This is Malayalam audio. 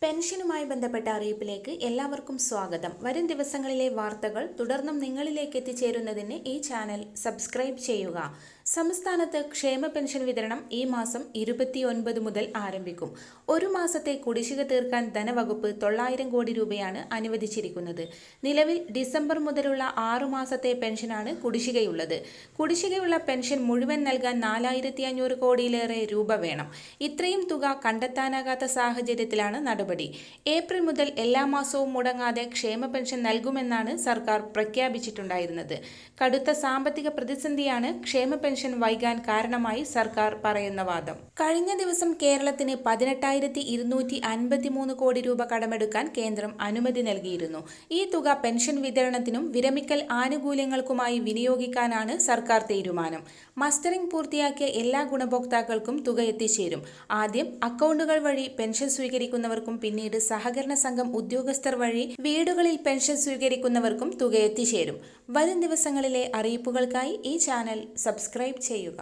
പെൻഷനുമായി ബന്ധപ്പെട്ട അറിയിപ്പിലേക്ക് എല്ലാവർക്കും സ്വാഗതം. വരും ദിവസങ്ങളിലെ വാർത്തകൾ തുടർന്നും നിങ്ങളിലേക്ക് എത്തിച്ചേരുന്നതിന് ഈ ചാനൽ സബ്സ്ക്രൈബ് ചെയ്യുക. സംസ്ഥാനത്ത് ക്ഷേമ പെൻഷൻ വിതരണം ഈ മാസം 29 മുതൽ ആരംഭിക്കും. ഒരു മാസത്തെ കുടിശ്ശിക തീർക്കാൻ ധനവകുപ്പ് 900 കോടി രൂപയാണ് അനുവദിച്ചിരിക്കുന്നത്. നിലവിൽ ഡിസംബർ മുതലുള്ള 6 മാസത്തെ പെൻഷനാണ് കുടിശ്ശികയുള്ളത്. കുടിശ്ശികയുള്ള പെൻഷൻ മുഴുവൻ നൽകാൻ 4500 കോടിയിലേറെ രൂപ വേണം. ഇത്രയും തുക കണ്ടെത്താനാകാത്ത സാഹചര്യത്തിലാണ് നടപടി. ഏപ്രിൽ മുതൽ എല്ലാ മാസവും മുടങ്ങാതെ ക്ഷേമ പെൻഷൻ നൽകുമെന്നാണ് സർക്കാർ പ്രഖ്യാപിച്ചിട്ടുണ്ടായിരുന്നത്. കടുത്ത സാമ്പത്തിക പ്രതിസന്ധിയാണ് ക്ഷേമ പെൻഷൻ വൈകാൻ കാരണമായി സർക്കാർ പറയുന്ന വാദം. കഴിഞ്ഞ ദിവസം കേരളത്തിന് 18,253 കോടി രൂപ കടമെടുക്കാൻ കേന്ദ്രം അനുമതി നൽകിയിരുന്നു. ഈ തുക പെൻഷൻ വിതരണത്തിനും വിരമിക്കൽ ആനുകൂല്യങ്ങൾക്കുമായി വിനിയോഗിക്കാനാണ് സർക്കാർ തീരുമാനം. മസ്റ്ററിംഗ് പൂർത്തിയാക്കിയ എല്ലാ ഗുണഭോക്താക്കൾക്കും തുക എത്തിച്ചേരും. ആദ്യം അക്കൗണ്ടുകൾ വഴി പെൻഷൻ സ്വീകരിക്കുന്നവർക്കും പിന്നീട് സഹകരണ സംഘം ഉദ്യോഗസ്ഥർ വഴി വീടുകളിൽ പെൻഷൻ സ്വീകരിക്കുന്നവർക്കും തുക എത്തിച്ചേരും. വരും ദിവസങ്ങളിലെ അറിയിപ്പുകൾക്കായി ഈ ചാനൽ സബ്സ്ക്രൈബ് ചെയ്യുക.